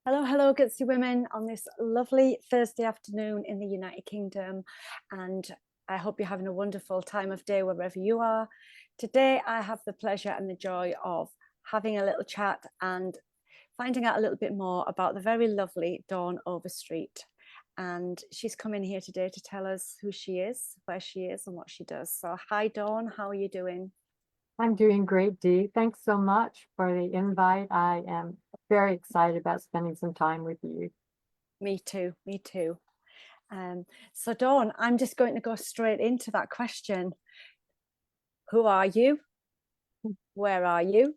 Hello, hello, Gutsy Women, on this lovely Thursday afternoon in the United Kingdom. And I hope you're having a wonderful time of day wherever you are. Today, I have the pleasure and the joy of having a little chat and finding out a little bit more about the very lovely Dawn Overstreet. And she's come in here today to tell us who she is, where she is, and what she does. So, hi, Dawn, how are you doing? I'm doing great, Dee. Thanks so much for the invite. I am very excited about spending some time with you. Me too, me too. Um, so, Dawn, I'm just going to go straight into that question. Who are you? Where are you?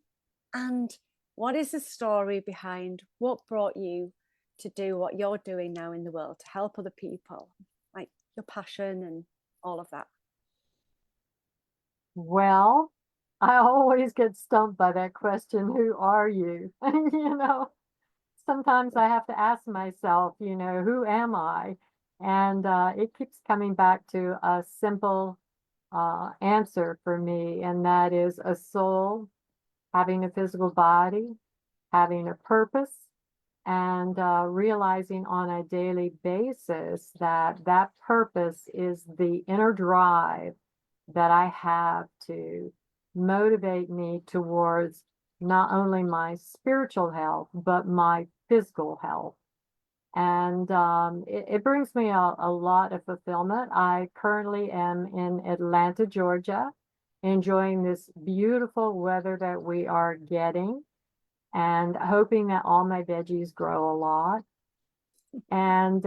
And what is the story behind what brought you to do what you're doing now in the world to help other people, like your passion and all of that? Well, I always get stumped by that question, who are you? Sometimes I have to ask myself, who am I? And it keeps coming back to a simple answer for me, and that is a soul having a physical body, having a purpose, and realizing on a daily basis that that purpose is the inner drive that I have to motivate me towards not only my spiritual health, but my physical health. And it brings me a lot of fulfillment. I currently am in Atlanta, Georgia, enjoying this beautiful weather that we are getting and hoping that all my veggies grow a lot. And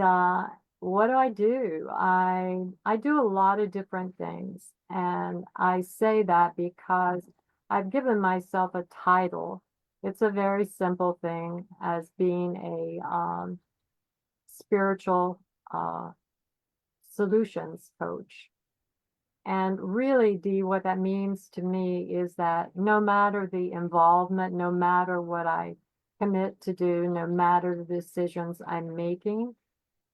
what do I do? I do a lot of different things. And I say that because I've given myself a title. It's a very simple thing as being a spiritual solutions coach. And really, Dee, what that means to me is that no matter the involvement, no matter what I commit to do, no matter the decisions I'm making,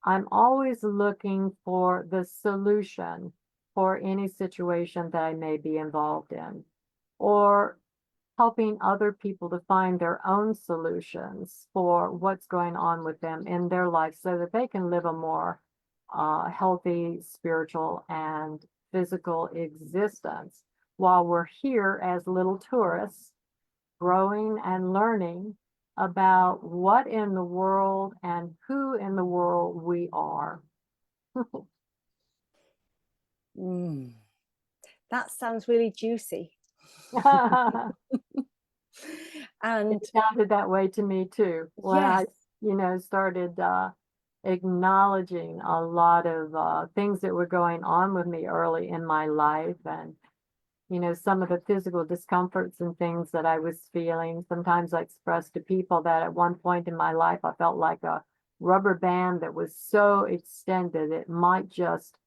I'm always looking for the solution for any situation that I may be involved in, or helping other people to find their own solutions for what's going on with them in their life so that they can live a more healthy, spiritual, and physical existence while we're here as little tourists, growing and learning about what in the world and who in the world we are. Mm, that sounds really juicy. It And sounded that way to me too when yes, I started acknowledging a lot of things that were going on with me early in my life, and some of the physical discomforts and things that I was feeling. Sometimes I expressed to people that at one point in my life I felt like a rubber band that was so extended it might just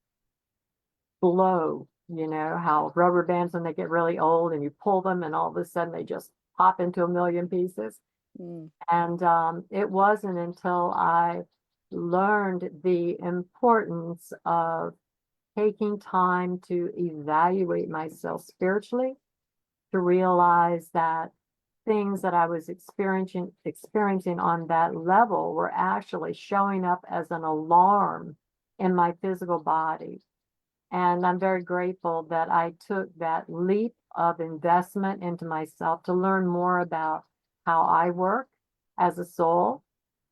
blow. You know how rubber bands, when they get really old and you pull them and all of a sudden they just pop into a million pieces. mm, And it wasn't until I learned the importance of taking time to evaluate myself spiritually, to realize that things that I was experiencing on that level were actually showing up as an alarm in my physical body. And I'm very grateful that I took that leap of investment into myself to learn more about how I work as a soul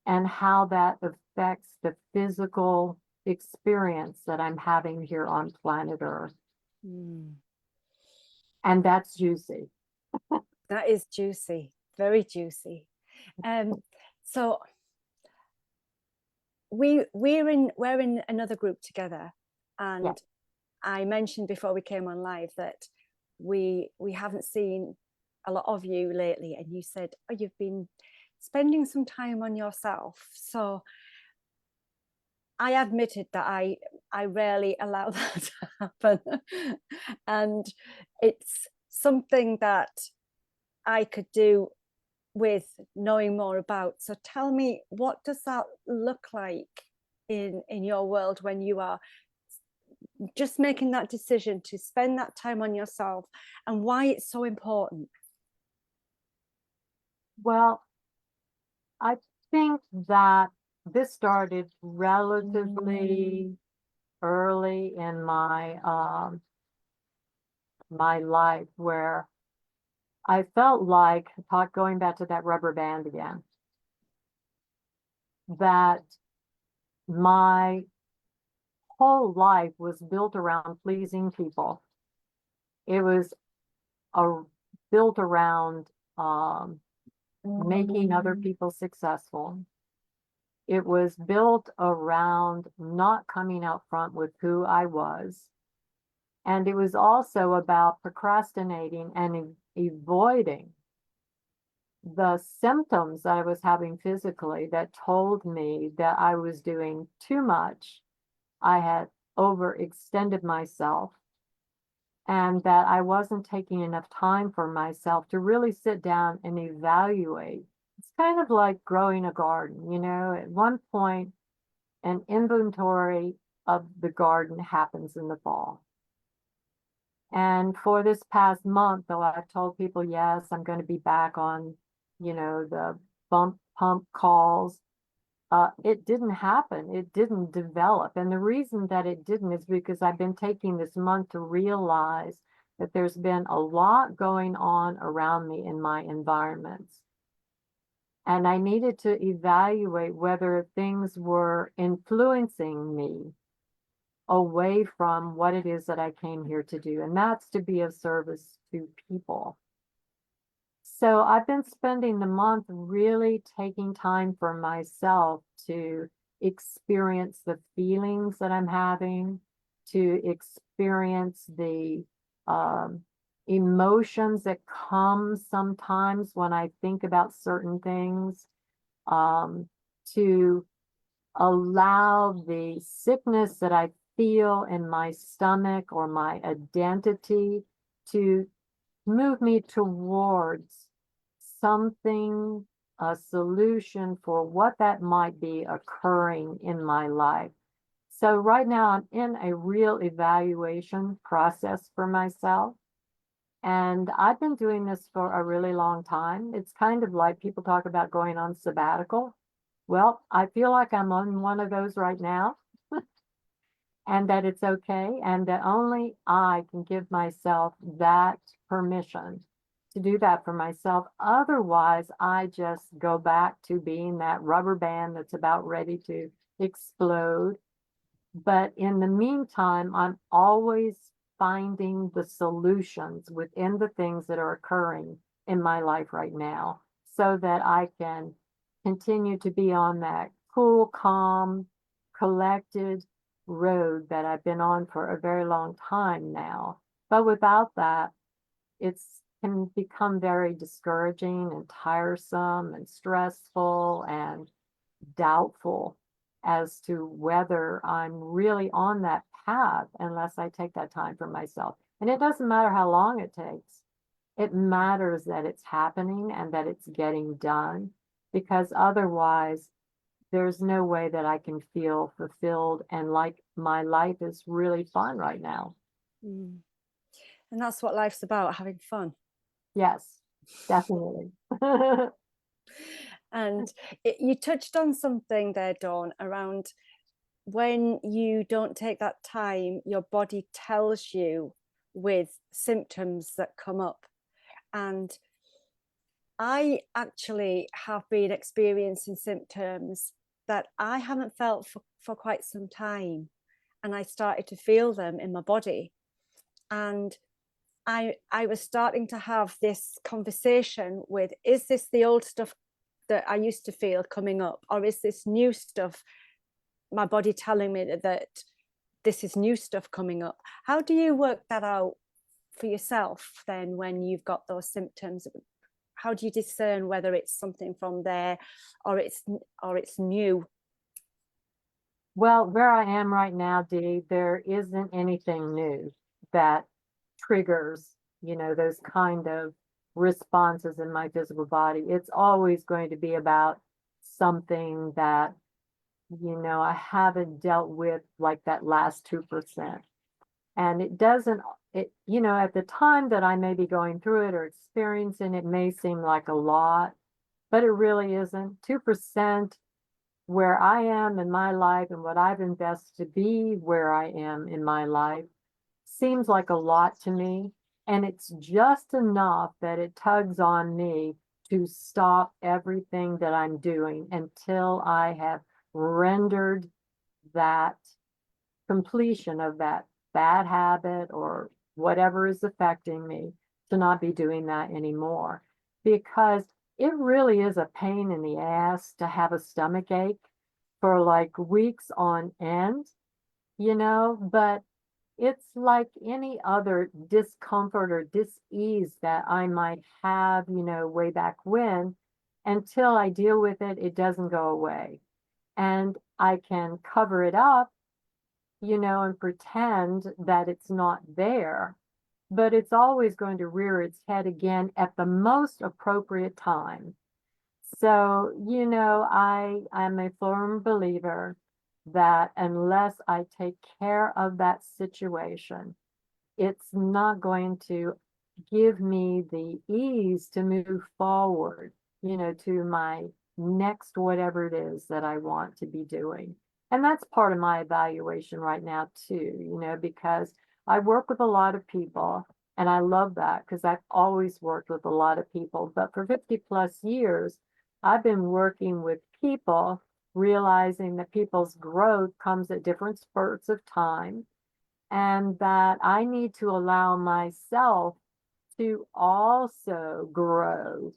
and how that affects the physical experience that I'm having here on planet Earth. mm. And that's juicy. That is juicy, very juicy. Um, so we're in another group together, Yeah. and I mentioned before we came on live that we haven't seen a lot of you lately, and you said, oh, you've been spending some time on yourself. So I admitted that I rarely allow that to happen. And it's something that I could do with knowing more about. So tell me, what does that look like in your world when you are just making that decision to spend that time on yourself, and why it's so important? Well, I think that this started relatively early in my life, where I felt like, going back to that rubber band again, that my whole life was built around pleasing people. It was a, built around making other people successful. It was built around not coming out front with who I was. And it was also about procrastinating and avoiding the symptoms that I was having physically that told me that I was doing too much. I had overextended myself, and that I wasn't taking enough time for myself to really sit down and evaluate. It's kind of like growing a garden, you know, at one point, an inventory of the garden happens in the fall. And for this past month, though I've told people, yes, I'm going to be back on, the bump pump calls, it didn't happen. It didn't develop. And the reason that it didn't is because I've been taking this month to realize that there's been a lot going on around me in my environments. And I needed to evaluate whether things were influencing me away from what it is that I came here to do. And that's to be of service to people. So I've been spending the month really taking time for myself to experience the feelings that I'm having, to experience the emotions that come sometimes when I think about certain things, to allow the sickness that I feel in my stomach or my identity to move me towards something, a solution for what that might be occurring in my life. So right now I'm in a real evaluation process for myself. And I've been doing this for a really long time. It's kind of like people talk about going on sabbatical. Well, I feel like I'm on one of those right now, and that it's okay, and that only I can give myself that permission to do that for myself. Otherwise, I just go back to being that rubber band that's about ready to explode. But in the meantime, I'm always finding the solutions within the things that are occurring in my life right now, so that I can continue to be on that cool, calm, collected road that I've been on for a very long time now. But without that, it's can become very discouraging and tiresome and stressful and doubtful as to whether I'm really on that path unless I take that time for myself. And it doesn't matter how long it takes. It matters that it's happening and that it's getting done, because otherwise there's no way that I can feel fulfilled and like my life is really fun right now. And that's what life's about, having fun. Yes, definitely. And you touched on something there, Dawn, around when you don't take that time, your body tells you with symptoms that come up. And I actually have been experiencing symptoms that I haven't felt for quite some time. And I started to feel them in my body. And I was starting to have this conversation with, is this the old stuff that I used to feel coming up? Or is this new stuff, my body telling me that this is new stuff coming up? How do you work that out for yourself then when you've got those symptoms? How do you discern whether it's something from there or it's new? Well, where I am right now, Dee, there isn't anything new that triggers, those kind of responses in my physical body. It's always going to be about something that, I haven't dealt with, like that last 2%. And it doesn't, at the time that I may be going through it or experiencing it may seem like a lot, but it really isn't. 2% where I am in my life and what I've invested to be where I am in my life seems like a lot to me. And it's just enough that it tugs on me to stop everything that I'm doing until I have rendered that completion of that bad habit or whatever is affecting me to not be doing that anymore. Because it really is a pain in the ass to have a stomach ache for like weeks on end, but it's like any other discomfort or dis-ease that I might have, way back when. Until I deal with it, it doesn't go away. And I can cover it up, and pretend that it's not there, but it's always going to rear its head again at the most appropriate time. So, I'm a firm believer that unless I take care of that situation, it's not going to give me the ease to move forward, to my next whatever it is that I want to be doing. And that's part of my evaluation right now too, because I work with a lot of people and I love that because I've always worked with a lot of people. But for 50 plus years, I've been working with people, realizing that people's growth comes at different spurts of time and that I need to allow myself to also grow,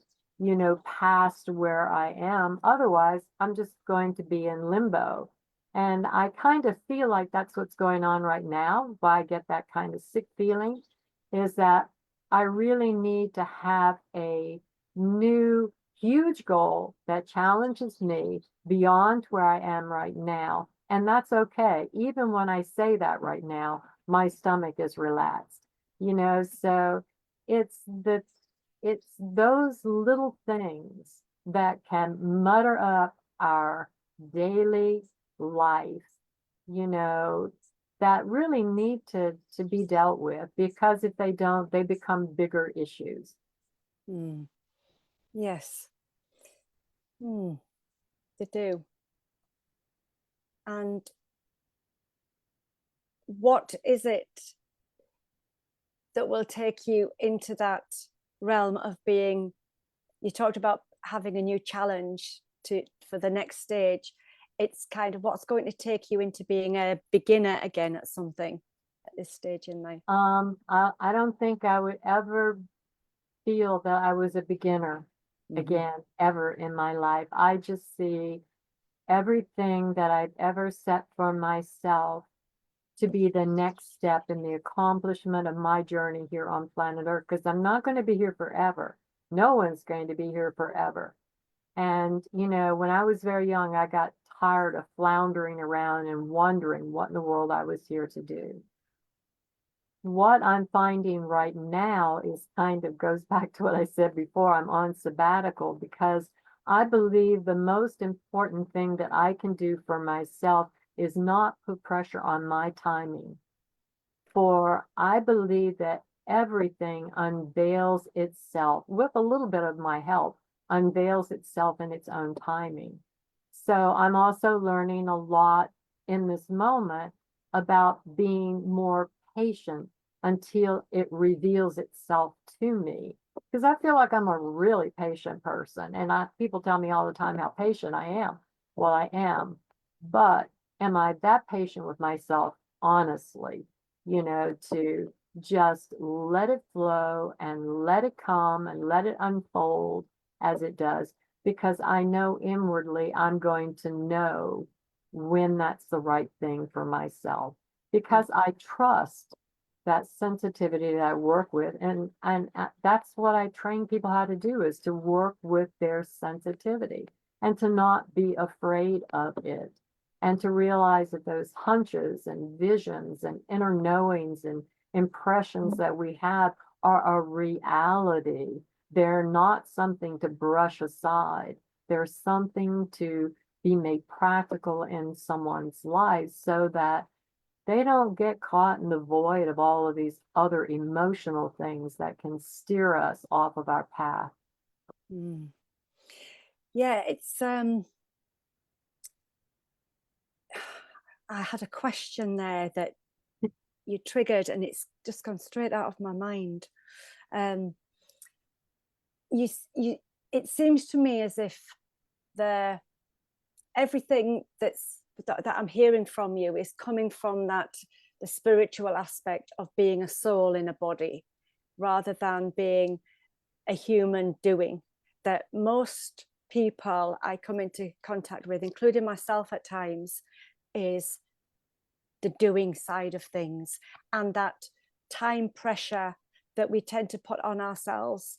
past where I am. Otherwise, I'm just going to be in limbo. And I kind of feel like that's what's going on right now. Why I get that kind of sick feeling is that I really need to have a new, huge goal that challenges me beyond where I am right now. And that's okay. Even when I say that right now, my stomach is relaxed, so it's the it's those little things that can mutter up our daily life, you know, that really need to be dealt with, because if they don't, they become bigger issues. Mm. Yes. They do. And what is it that will take you into that realm of being, you talked about having a new challenge for the next stage. It's kind of what's going to take you into being a beginner again at something at this stage in life. I don't think I would ever feel that I was a beginner again, ever in my life. I just see everything that I've ever set for myself to be the next step in the accomplishment of my journey here on planet Earth, because I'm not going to be here forever. No one's going to be here forever. And, when I was very young, I got tired of floundering around and wondering what in the world I was here to do. What I'm finding right now is kind of goes back to what I said before. I'm on sabbatical because I believe the most important thing that I can do for myself is not put pressure on my timing. For I believe that everything unveils itself with a little bit of my help, unveils itself in its own timing. So I'm also learning a lot in this moment about being more patient until it reveals itself to me. Because I feel like I'm a really patient person. And people tell me all the time how patient I am. Well, I am. But am I that patient with myself, honestly, to just let it flow and let it come and let it unfold as it does? Because I know inwardly I'm going to know when that's the right thing for myself, because I trust that sensitivity that I work with. And that's what I train people how to do, is to work with their sensitivity and to not be afraid of it, and to realize that those hunches and visions and inner knowings and impressions that we have are a reality. They're not something to brush aside. They're something to be made practical in someone's life so that they don't get caught in the void of all of these other emotional things that can steer us off of our path. Mm. Yeah, it's I had a question there that you triggered, and it's just gone straight out of my mind. Um, you, it seems to me as if the everything that I'm hearing from you is coming from that the spiritual aspect of being a soul in a body, rather than being a human doing. That most people I come into contact with, including myself at times, is the doing side of things, and that time pressure that we tend to put on ourselves.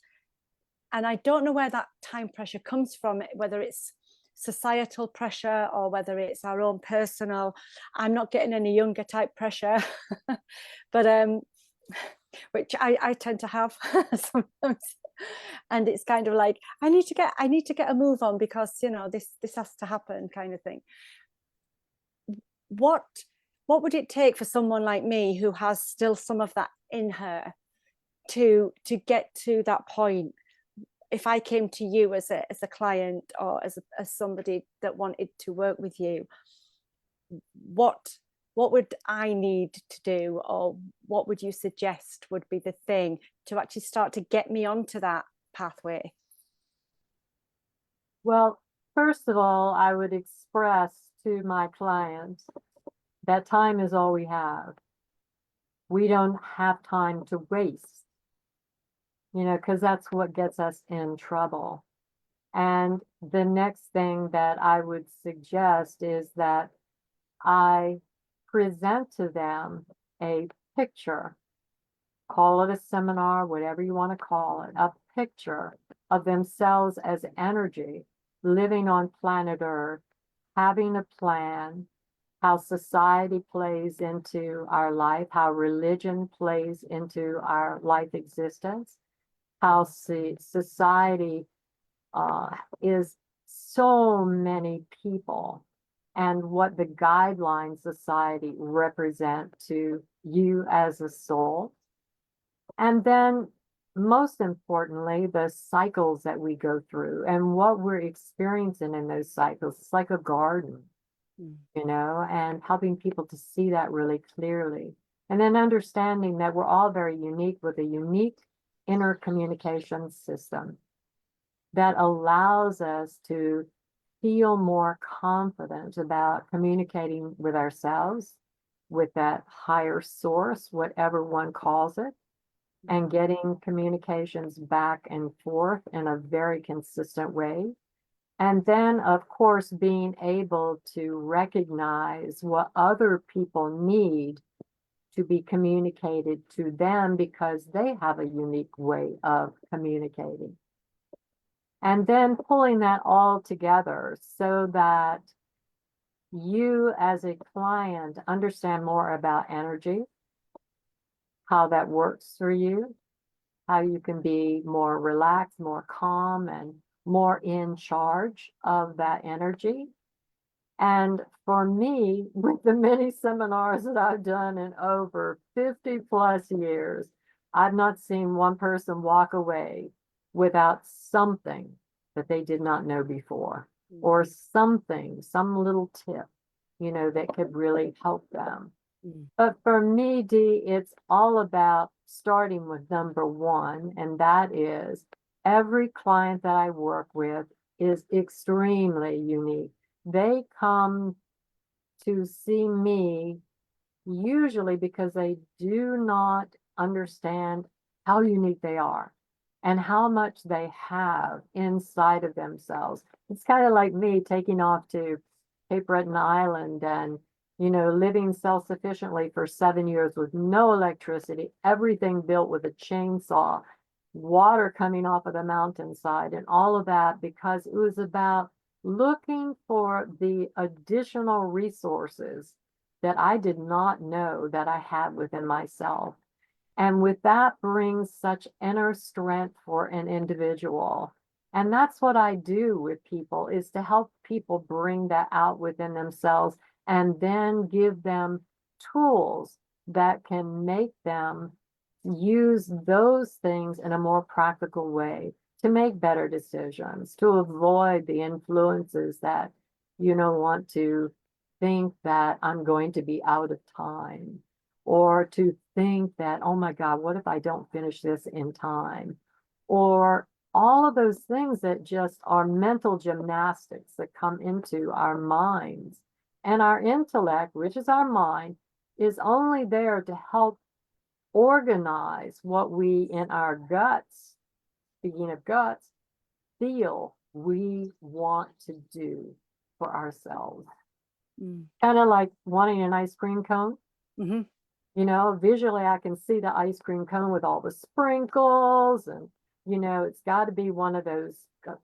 And I don't know where that time pressure comes from, whether it's societal pressure or whether it's our own personal. I'm not getting any younger type pressure, but which I tend to have sometimes. And it's kind of like, I need to get a move on, because this has to happen, kind of thing. What would it take for someone like me, who has still some of that in her, to get to that point? If I came to you as a client, or as somebody that wanted to work with you, what would I need to do, or what would you suggest would be the thing to actually start to get me onto that pathway? Well, first of all, I would express to my clients that time is all we have. We don't have time to waste, because that's what gets us in trouble. And the next thing that I would suggest is that I present to them a picture, call it a seminar, whatever you want to call it, a picture of themselves as energy living on planet Earth, having a plan, how society plays into our life, how religion plays into our life existence, how society is so many people, and what the guidelines society represent to you as a soul. And then, most importantly, the cycles that we go through and what we're experiencing in those cycles. It's like a garden, and helping people to see that really clearly. And then understanding that we're all very unique, with a unique inner communication system that allows us to feel more confident about communicating with ourselves, with that higher source, whatever one calls it, and getting communications back and forth in a very consistent way. And then, of course, being able to recognize what other people need to be communicated to them, because they have a unique way of communicating. And then pulling that all together so that you as a client understand more about energy, how that works for you, how you can be more relaxed, more calm, and more in charge of that energy. And for me, with the many seminars that I've done in over 50 plus years, I've not seen one person walk away without something that they did not know before, or something, some little tip, that could really help them. But for me, Dee, it's all about starting with number one, and that is every client that I work with is extremely unique. They come to see me usually because they do not understand how unique they are and how much they have inside of themselves. It's kind of like me taking off to Cape Breton Island and, living self-sufficiently for 7 years with no electricity, everything built with a chainsaw, water coming off of the mountainside, and all of that, because it was about looking for the additional resources that I did not know that I had within myself. And with that brings such inner strength for an individual. And that's what I do with people, is to help people bring that out within themselves, and then give them tools that can make them use those things in a more practical way, to make better decisions, to avoid the influences that you don't want to think that I'm going to be out of time, or to think that, oh my God, what if I don't finish this in time? Or all of those things that just are mental gymnastics that come into our minds. And our intellect, which is our mind, is only there to help organize what we in our guts, speaking of guts, feel we want to do for ourselves. Kind of like wanting an ice cream cone. Mm-hmm. You know, visually I can see the ice cream cone with all the sprinkles, and you know, it's got to be one of those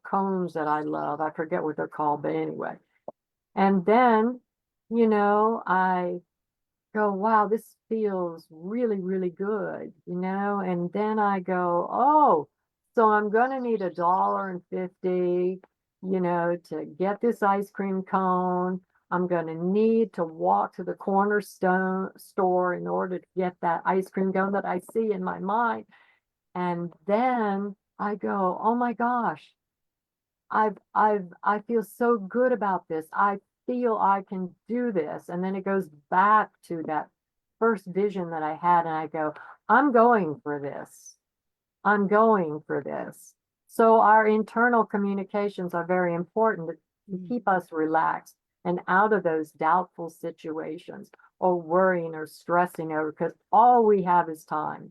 cones that I love. I forget what they're called, but anyway. And then, you know, I go, wow, this feels really, really good, you know? And then I go, oh, so I'm going to need $1.50, you know, to get this ice cream cone. I'm going to need to walk to the cornerstone store in order to get that ice cream cone that I see in my mind. And then I go, oh my gosh, I feel so good about this. I feel I can do this. And then it goes back to that first vision that I had, and I go, I'm going for this. I'm going for this. So our internal communications are very important to keep us relaxed and out of those doubtful situations or worrying or stressing over, because all we have is time.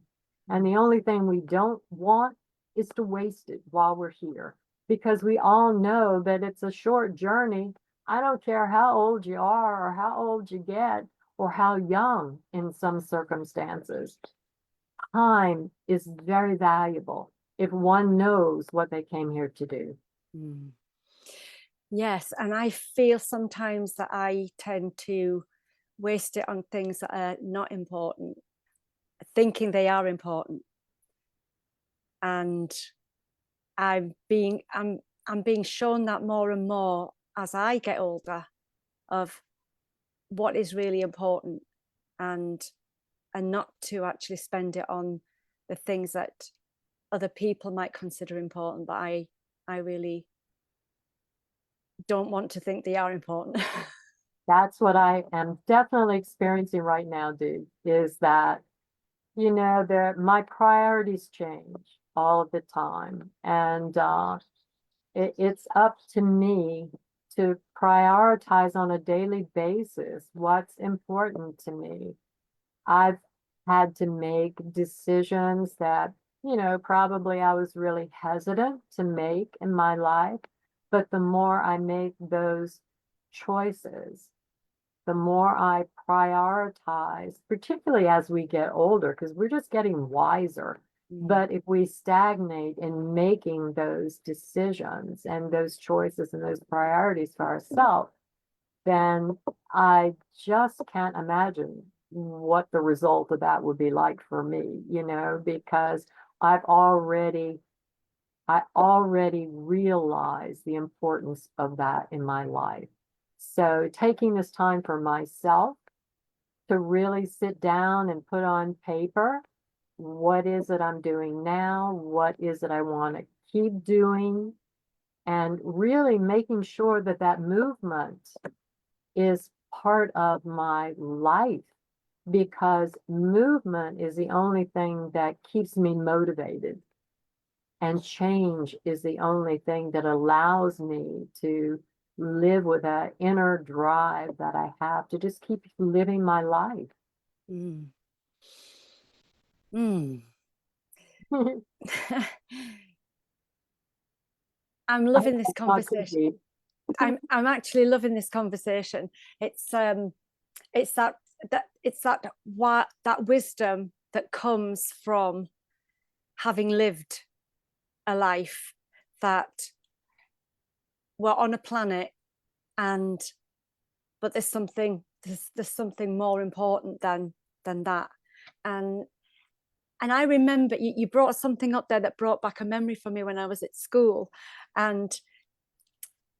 And the only thing we don't want is to waste it while we're here, because we all know that it's a short journey. I don't care how old you are or how old you get or how young in some circumstances. Time is very valuable if one knows what they came here to do. Yes, and I feel sometimes that I tend to waste it on things that are not important, thinking they are important. And I'm being shown that more and more as I get older, of what is really important, and not to actually spend it on the things that other people might consider important, but I really don't want to think they are important. That's what I am definitely experiencing right now, dude, is that, you know, my priorities change all of the time. And it's up to me to prioritize on a daily basis what's important to me. I've had to make decisions that, you know, probably I was really hesitant to make in my life. But the more I make those choices, the more I prioritize, particularly as we get older, because we're just getting wiser. But if we stagnate in making those decisions and those choices and those priorities for ourselves, then I just can't imagine what the result of that would be like for me, you know, because I already realize the importance of that in my life. So taking this time for myself to really sit down and put on paper, what is it I'm doing now? What is it I want to keep doing? And really making sure that that movement is part of my life, because movement is the only thing that keeps me motivated. And change is the only thing that allows me to live with that inner drive that I have to just keep living my life. I'm loving this conversation. I'm actually loving this conversation. It's that wisdom that comes from having lived a life, that we're on a planet, but there's something more important than that. And I remember you brought something up there that brought back a memory for me when I was at school, and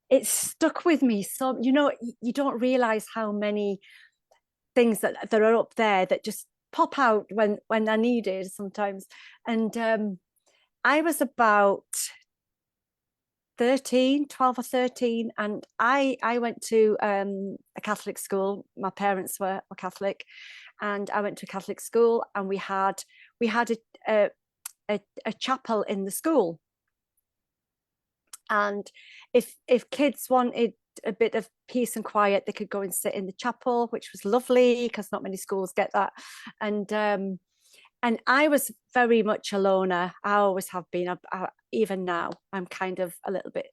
it stuck with me. So, you know, you don't realize how many things that are up there that just pop out when they're needed sometimes. And I was about 13, 12 or 13, and I went to a Catholic school. My parents were Catholic, and I went to a Catholic school, and we had a, a chapel in the school. And if kids wanted a bit of peace and quiet, they could go and sit in the chapel, which was lovely because not many schools get that. And I was very much a loner. I always have been. Even now, I'm kind of a little bit,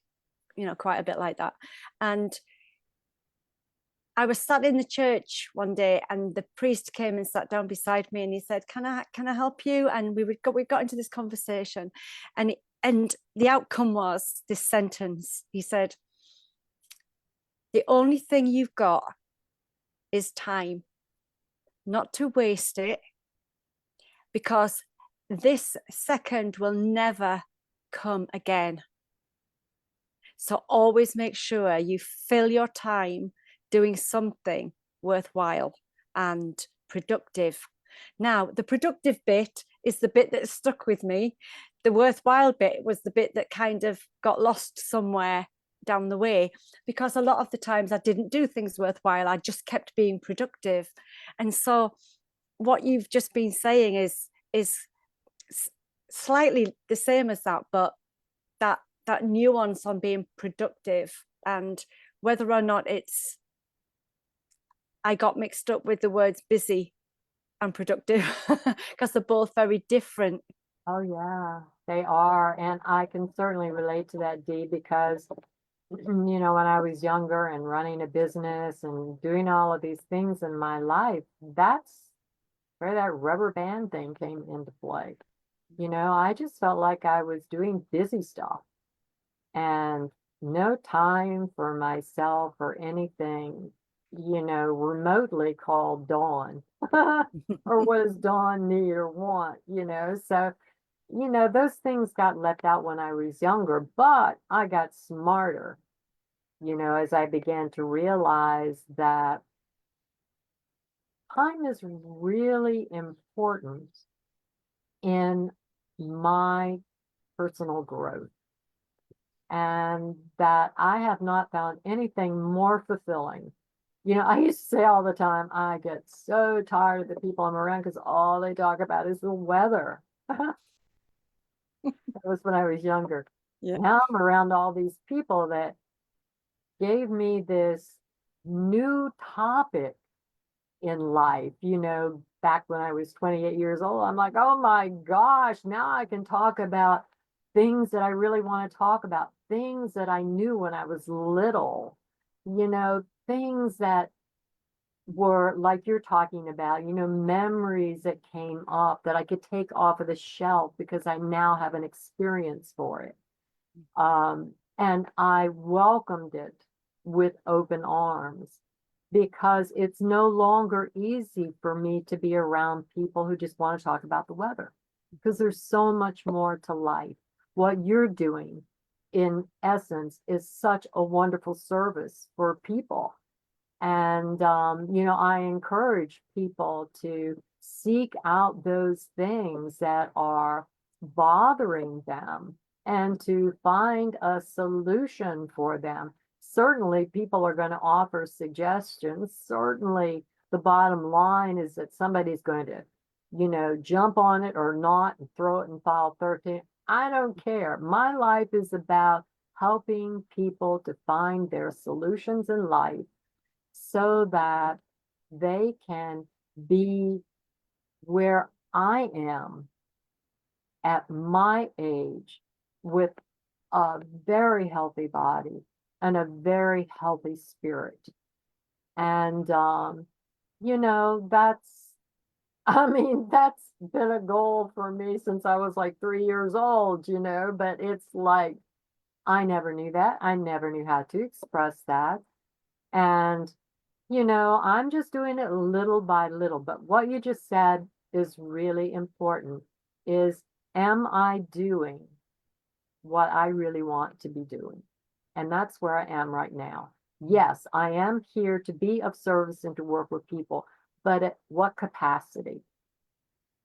quite a bit like that. And I was sat in the church one day, and the priest came and sat down beside me, and he said, "Can I help you?" And we got into this conversation, and the outcome was this sentence. He said, "The only thing you've got is time, not to waste it, because this second will never come again. So always make sure you fill your time doing something worthwhile and productive." Now, the productive bit is the bit that stuck with me. The worthwhile bit was the bit that kind of got lost somewhere down the way, because a lot of the times I didn't do things worthwhile. I just kept being productive. And so what you've just been saying is slightly the same as that, but that nuance on being productive, and whether or not I got mixed up with the words busy and productive because they're both very different. Oh yeah, they are. And I can certainly relate to that, Dee, because when I was younger and running a business and doing all of these things in my life, that's where that rubber band thing came into play. I just felt like I was doing busy stuff and no time for myself or anything, remotely called dawn or what does dawn need or want, So, those things got left out when I was younger, but I got smarter, as I began to realize that time is really important in my personal growth, and that I have not found anything more fulfilling. I used to say all the time, I get so tired of the people I'm around because all they talk about is the weather. That was when I was younger. Yeah. Now I'm around all these people that gave me this new topic in life. Back when I was 28 years old, I'm like, oh my gosh, now I can talk about things that I really want to talk about, things that I knew when I was little, things that were like you're talking about, memories that came up that I could take off of the shelf because I now have an experience for it. And I welcomed it with open arms, because it's no longer easy for me to be around people who just want to talk about the weather, because there's so much more to life. What you're doing, in essence, is such a wonderful service for people. And, I encourage people to seek out those things that are bothering them and to find a solution for them. Certainly, people are going to offer suggestions. Certainly, the bottom line is that somebody's going to, jump on it or not and throw it in file 13. I don't care. My life is about helping people to find their solutions in life so that they can be where I am at my age, with a very healthy body and a very healthy spirit. And, that's been a goal for me since I was like 3 years old, but it's like, I never knew that. I never knew how to express that. And, I'm just doing it little by little. But what you just said is really important, is, am I doing what I really want to be doing? And that's where I am right now. Yes, I am here to be of service and to work with people, but at what capacity?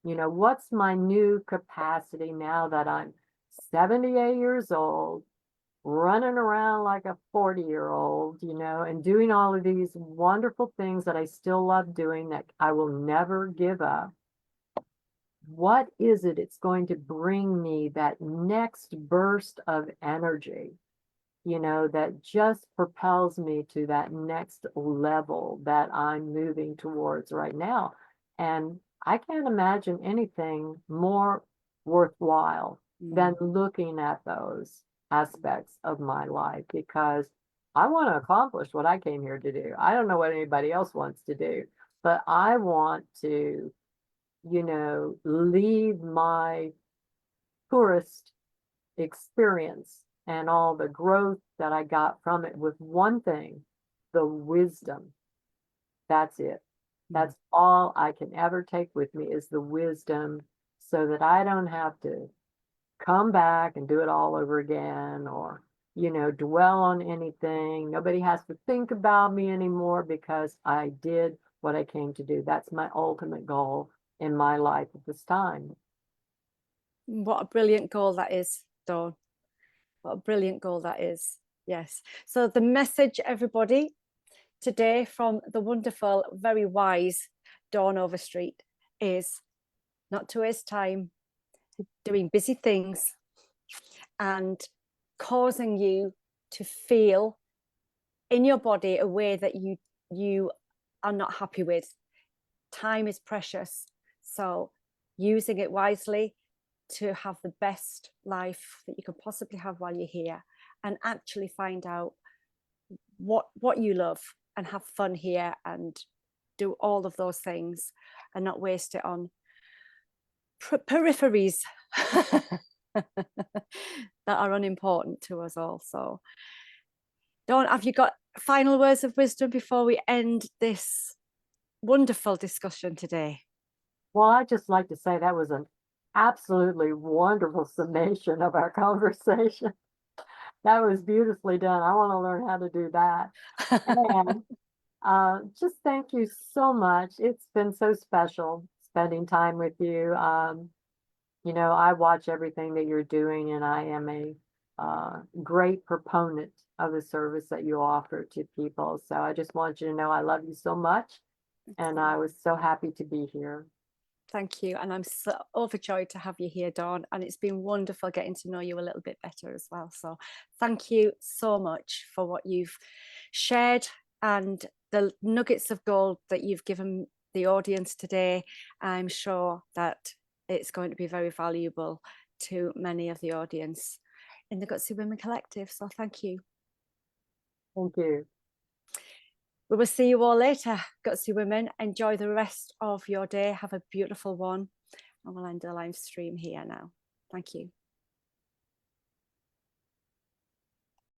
What's my new capacity now that I'm 78 years old, running around like a 40-year-old, and doing all of these wonderful things that I still love doing that I will never give up. What is it? It's going to bring me that next burst of energy, that just propels me to that next level that I'm moving towards right now. And I can't imagine anything more worthwhile than looking at those aspects of my life, because I want to accomplish what I came here to do. I don't know what anybody else wants to do, but I want to, leave my tourist experience and all the growth that I got from it with one thing, the wisdom. That's it. That's all I can ever take with me is the wisdom, so that I don't have to come back and do it all over again, or, dwell on anything. Nobody has to think about me anymore because I did what I came to do. That's my ultimate goal in my life at this time. What a brilliant goal that is, Dawn. What a brilliant goal that is. Yes. So the message, everybody, today from the wonderful, very wise Dawn Overstreet is not to waste time doing busy things and causing you to feel in your body a way that you are not happy with. Time is precious, so using it wisely to have the best life that you can possibly have while you're here, and actually find out what you love and have fun here and do all of those things, and not waste it on peripheries that are unimportant to us all. So Dawn, have you got final words of wisdom before we end this wonderful discussion today? Well, I'd just like to say that was an absolutely wonderful summation of our conversation. That was beautifully done. I want to learn how to do that. And just thank you so much. It's been so special spending time with you. I watch everything that you're doing, and I am a great proponent of the service that you offer to people. So I just want you to know I love you so much, and I was so happy to be here. Thank you. And I'm so overjoyed to have you here, Dawn. And it's been wonderful getting to know you a little bit better as well. So thank you so much for what you've shared and the nuggets of gold that you've given the audience today. I'm sure that it's going to be very valuable to many of the audience in the Gutsy Women Collective. So thank you. Thank you. We will see you all later, Gutsy Women. Enjoy the rest of your day. Have a beautiful one. And we'll end the live stream here now. Thank you.